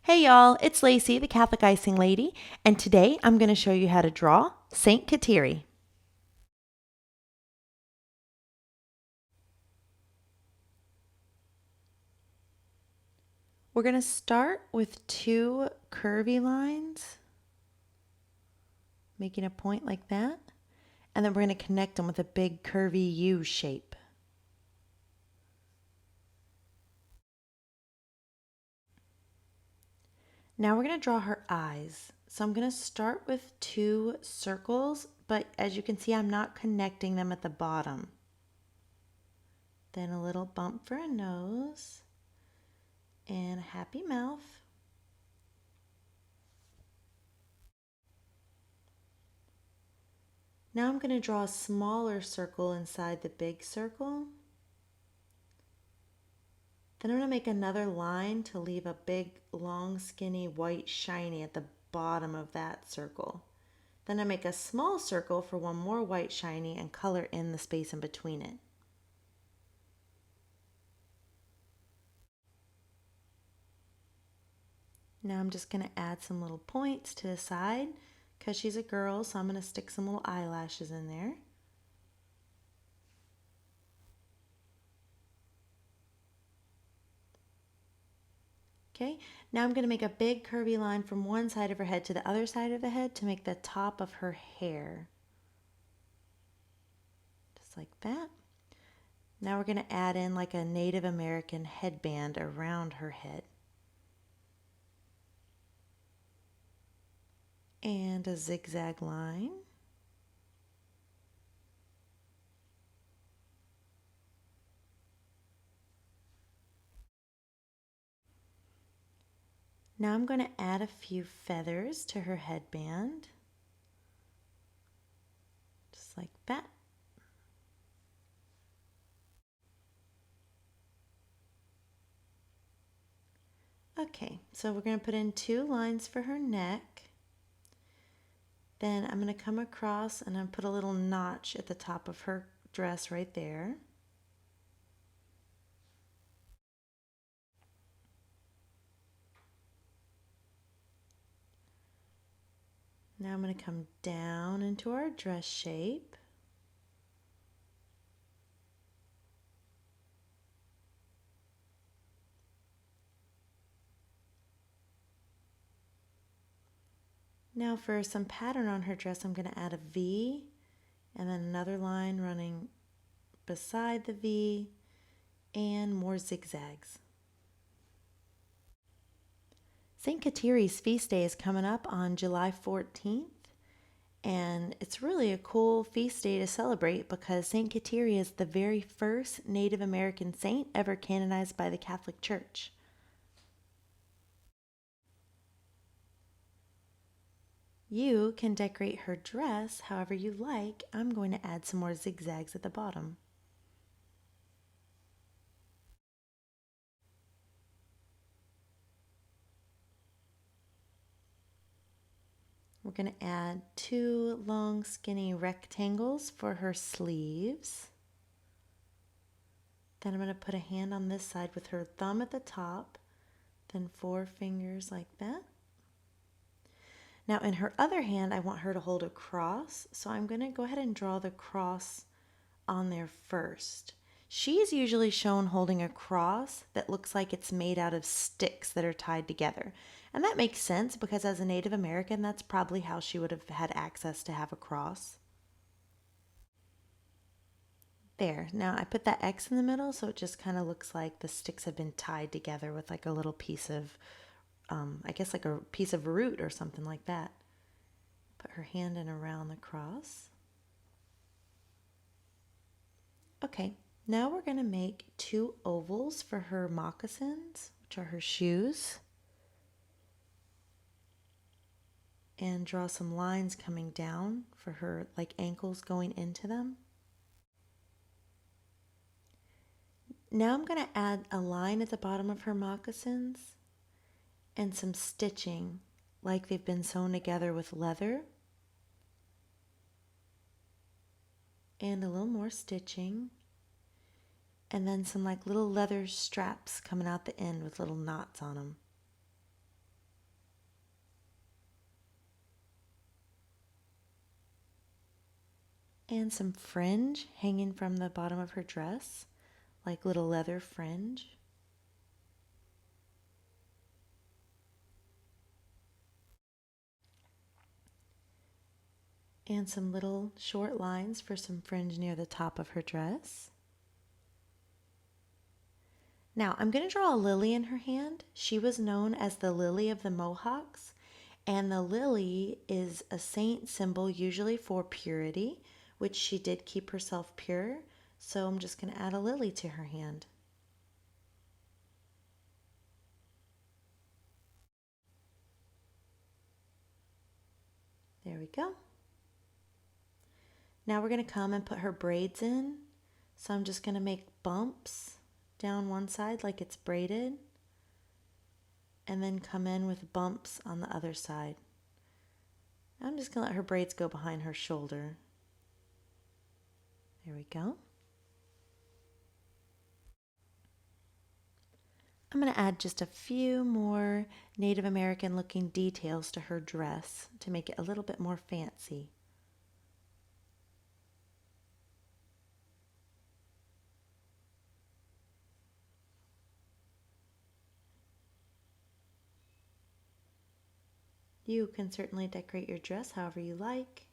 Hey y'all, it's Lacey, the Catholic Icing Lady, and today I'm going to show you how to draw Saint Kateri. We're going to start with two curvy lines, making a point like that, and then we're going to connect them with a big curvy U shape. Now we're going to draw her eyes. So I'm going to start with two circles, but as you can see, I'm not connecting them at the bottom. Then a little bump for a nose and a happy mouth. Now I'm going to draw a smaller circle inside the big circle. Then I'm going to make another line to leave a big, long, skinny, white, shiny at the bottom of that circle. Then I make a small circle for one more white, shiny, and color in the space in between it. Now I'm just going to add some little points to the side because she's a girl, so I'm going to stick some little eyelashes in there. Okay, now I'm going to make a big curvy line from one side of her head to the other side of the head to make the top of her hair. Just like that. Now we're going to add in like a Native American headband around her head. And a zigzag line. Now I'm going to add a few feathers to her headband. Just like that. Okay, so we're going to put in two lines for her neck. Then I'm going to come across and put a little notch at the top of her dress right there. Now I'm going to come down into our dress shape. Now for some pattern on her dress, I'm going to add a V and then another line running beside the V and more zigzags. St. Kateri's feast day is coming up on July 14th, and it's really a cool feast day to celebrate because St. Kateri is the very first Native American saint ever canonized by the Catholic Church. You can decorate her dress however you like. I'm going to add some more zigzags at the bottom. We're going to add two long skinny rectangles for her sleeves. Then I'm going to put a hand on this side with her thumb at the top, then four fingers like that. Now in her other hand, I want her to hold a cross, so I'm going to go ahead and draw the cross on there first. She's usually shown holding a cross that looks like it's made out of sticks that are tied together. And that makes sense because as a Native American, that's probably how she would have had access to have a cross. There, now I put that X in the middle so it just kind of looks like the sticks have been tied together with like a little piece of I guess like a piece of root or something like that. Put her hand in around the cross. Okay, now we're going to make two ovals for her moccasins, which are her shoes. And draw some lines coming down for her like ankles going into them. Now I'm going to add a line at the bottom of her moccasins and some stitching like they've been sewn together with leather. And a little more stitching. And then some like little leather straps coming out the end with little knots on them. And some fringe hanging from the bottom of her dress, like little leather fringe. And some little short lines for some fringe near the top of her dress. Now I'm going to draw a lily in her hand. She was known as the Lily of the Mohawks, and the lily is a saint symbol usually for purity, which she did keep herself pure. So I'm just going to add a lily to her hand. There we go. Now we're going to come and put her braids in. So I'm just going to make bumps down one side like it's braided, and then come in with bumps on the other side. I'm just going to let her braids go behind her shoulder. There we go. I'm going to add just a few more Native American looking details to her dress to make it a little bit more fancy. You can certainly decorate your dress however you like.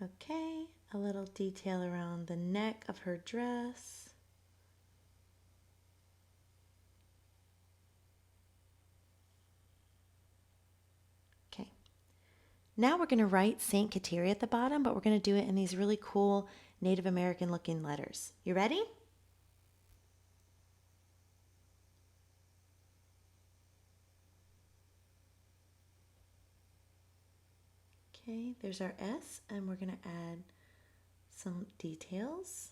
Okay, a little detail around the neck of her dress. Okay, now we're going to write Saint Kateri at the bottom, but we're going to do it in these really cool Native American looking letters. You ready? Okay, there's our S, and we're going to add some details.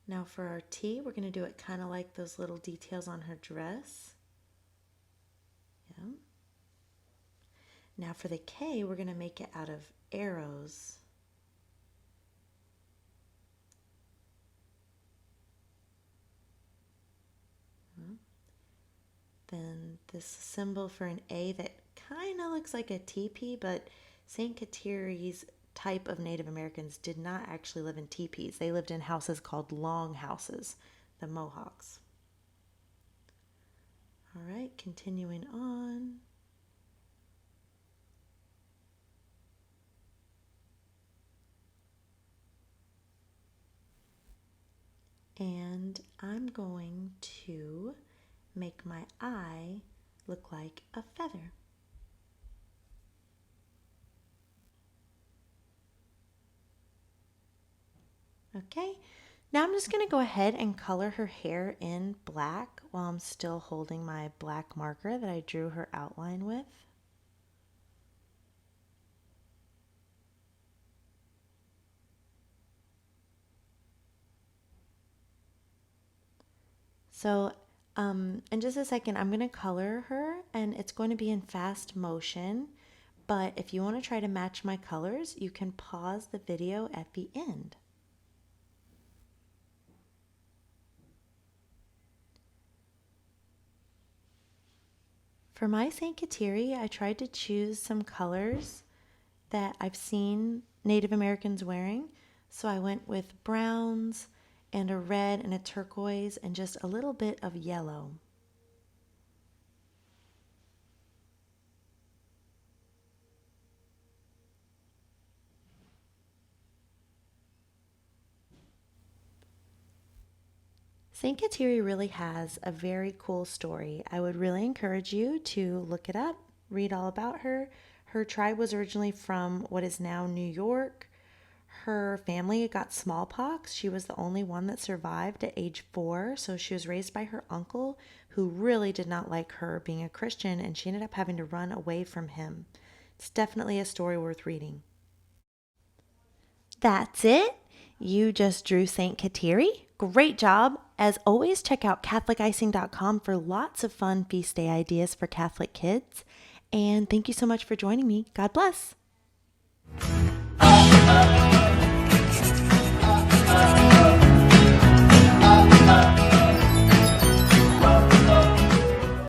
Now for our T, we're going to do it kind of like those little details on her dress. Yeah. Now for the K, we're going to make it out of arrows. Then this symbol for an A that kind of looks like a teepee, but St. Kateri's type of Native Americans did not actually live in teepees. They lived in houses called long houses, the Mohawks. All right, continuing on. And I'm going to make my eye look like a feather. Okay, now I'm just going to go ahead and color her hair in black while I'm still holding my black marker that I drew her outline with. So in just a second, I'm going to color her, and it's going to be in fast motion. But if you want to try to match my colors, you can pause the video at the end. For my St. Kateri, I tried to choose some colors that I've seen Native Americans wearing. So I went with browns and a red and a turquoise and just a little bit of yellow. St. Kateri really has a very cool story. I would really encourage you to look it up, read all about her. Her tribe was originally from what is now New York. Her family got smallpox. She was the only one that survived at age 4, so she was raised by her uncle, who really did not like her being a Christian, and she ended up having to run away from him. It's definitely a story worth reading. That's it. You just drew St. Kateri. Great job. As always, check out CatholicIcing.com for lots of fun feast day ideas for Catholic kids. And thank you so much for joining me. God bless.